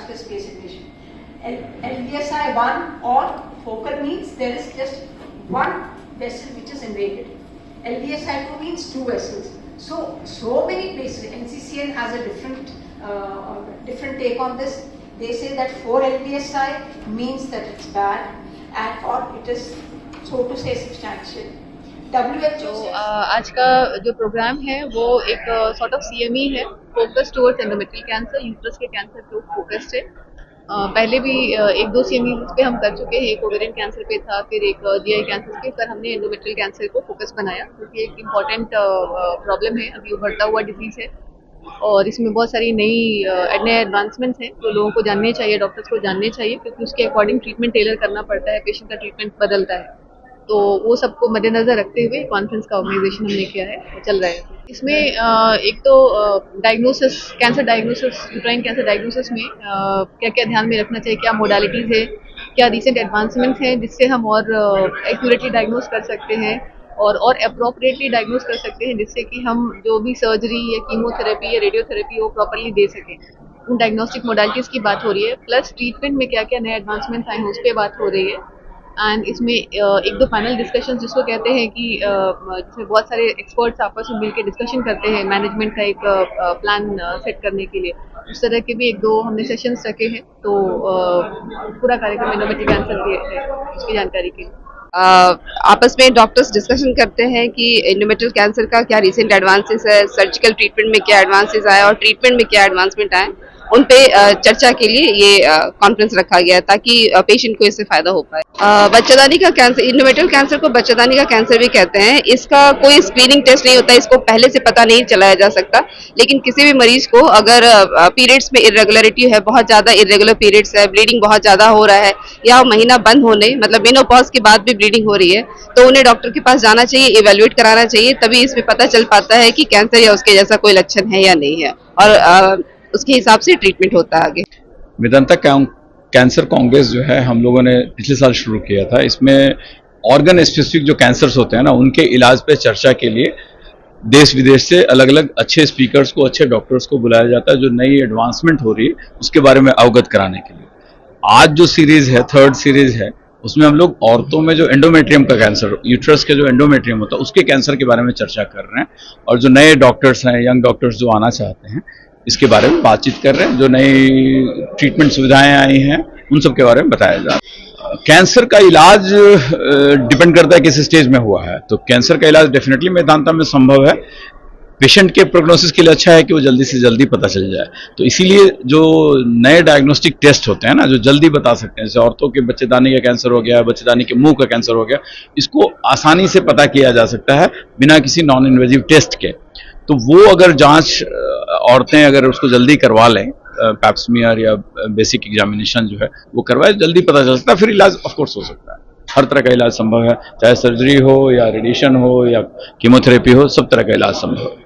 vascular space adhesion. LVSI 1 or focal means there is just one vessel which is invaded. LVSI 2 means two vessels. So many places. NCCN has a different take on this. They say that 4 LVSI means that it's bad, and or it is, so to say, substantial. WHO आज का जो programme है वो एक sort of CME है, focus towards endometrial cancer, uterus के cancer पे focused है। पहले भी एक दो CME पे हम कर चुके हैं, एक ओवेरियन कैंसर पे था, फिर एक GI कैंसर पे, पर हमने एंडोमेट्रियल कैंसर को फोकस बनाया क्योंकि एक इम्पॉर्टेंट प्रॉब्लम है, अभी उभरता हुआ डिजीज है और इसमें बहुत सारी नए एडवांसमेंट्स हैं जो लोगों को जानने चाहिए, डॉक्टर्स को जानने चाहिए, क्योंकि उसके अकॉर्डिंग ट्रीटमेंट टेलर करना पड़ता है, पेशेंट का ट्रीटमेंट बदलता है। तो वो सबको मद्देनजर रखते हुए कॉन्फ्रेंस का ऑर्गेनाइजेशन हमने किया है, चल रहा है। इसमें एक तो diagnosis, cancer diagnosis, uterine cancer diagnosis में क्या क्या ध्यान में रखना चाहिए, क्या मोडालिटीज़ है, क्या रिसेंट एडवांसमेंट हैं जिससे हम और एक्यूरेटली डायग्नोस कर सकते हैं और अप्रोप्रिएटली डायग्नोस कर सकते हैं, जिससे कि हम जो भी सर्जरी या कीमोथेरेपी या रेडियोथेरेपी वो प्रॉपरली दे सकें। उन डायग्नोस्टिक मोडालिटीज़ की बात हो रही है, प्लस ट्रीटमेंट में क्या क्या नए एडवांसमेंट आए हैं उस पर बात हो रही है। एंड इसमें एक दो पैनल डिस्कशन जिसको कहते हैं कि जिसमें बहुत सारे एक्सपर्ट्स आपस में मिलकर डिस्कशन करते हैं मैनेजमेंट का एक प्लान सेट करने के लिए, उस तरह के भी एक दो हमने सेशंस रखे हैं। तो पूरा कार्यक्रम एंडोमेट्रियल कैंसर के है, उसकी जानकारी के लिए आपस में डॉक्टर्स डिस्कशन करते हैं कि एंडोमेट्रियल कैंसर का क्या रिसेंट एडवांसेस है, सर्जिकल ट्रीटमेंट में क्या एडवांसेस आए और ट्रीटमेंट में क्या एडवांसमेंट आए, उन पे चर्चा के लिए ये कॉन्फ्रेंस रखा गया ताकि पेशेंट को इससे फायदा हो पाए। बच्चेदानी का कैंसर, एंडोमेट्रियल कैंसर को बच्चेदानी का कैंसर भी कहते हैं। इसका कोई स्क्रीनिंग टेस्ट नहीं होता, इसको पहले से पता नहीं चलाया जा सकता, लेकिन किसी भी मरीज को अगर पीरियड्स में इरेगुलरिटी है, बहुत ज्यादा इरेगुलर पीरियड्स है, ब्लीडिंग बहुत ज्यादा हो रहा है, या महीना बंद होने मतलब मेनोपॉज के बाद भी ब्लीडिंग हो रही है, तो उन्हें डॉक्टर के पास जाना चाहिए, इवेल्युएट कराना चाहिए, तभी इसमें पता चल पाता है कि कैंसर या उसके जैसा कोई लक्षण है या नहीं है, और उसके हिसाब से ट्रीटमेंट होता है आगे। वेदांता कैंसर कांग्रेस जो है हम लोगों ने पिछले साल शुरू किया था। इसमें ऑर्गन स्पेसिफिक जो कैंसर्स होते हैं ना, उनके इलाज पे चर्चा के लिए देश विदेश से अलग अलग अच्छे स्पीकर्स को, अच्छे डॉक्टर्स को बुलाया जाता है, जो नई एडवांसमेंट हो रही है उसके बारे में अवगत कराने के लिए। आज जो सीरीज है, 3rd सीरीज है, उसमें हम लोग औरतों में जो एंडोमेट्रियम का कैंसर, यूट्रस के जो एंडोमेट्रियम होता है उसके कैंसर के बारे में चर्चा कर रहे हैं, और जो नए डॉक्टर्स हैं, यंग डॉक्टर्स जो आना चाहते हैं, इसके बारे में बातचीत कर रहे हैं। जो नई ट्रीटमेंट सुविधाएं आई हैं उन सब के बारे में बताया जा रहा है। कैंसर का इलाज डिपेंड करता है किस स्टेज में हुआ है, तो कैंसर का इलाज डेफिनेटली मेदांता में संभव है। पेशेंट के प्रोग्नोसिस के लिए अच्छा है कि वो जल्दी से जल्दी पता चल जाए, तो इसीलिए जो नए डायग्नोस्टिक टेस्ट होते हैं ना, जो जल्दी बता सकते हैं, जैसे औरतों के बच्चेदानी का कैंसर हो गया, बच्चेदानी के मुंह का कैंसर हो गया, इसको आसानी से पता किया जा सकता है बिना किसी नॉन इन्वेजिव टेस्ट के। तो वो अगर जांच औरतें अगर उसको जल्दी करवा लें, पैप्समियर या बेसिक एग्जामिनेशन जो है वो करवाए, जल्दी पता चल सकता है, फिर इलाज ऑफ कोर्स हो सकता है। हर तरह का इलाज संभव है, चाहे सर्जरी हो या रेडिएशन हो या कीमोथेरेपी हो, सब तरह का इलाज संभव है।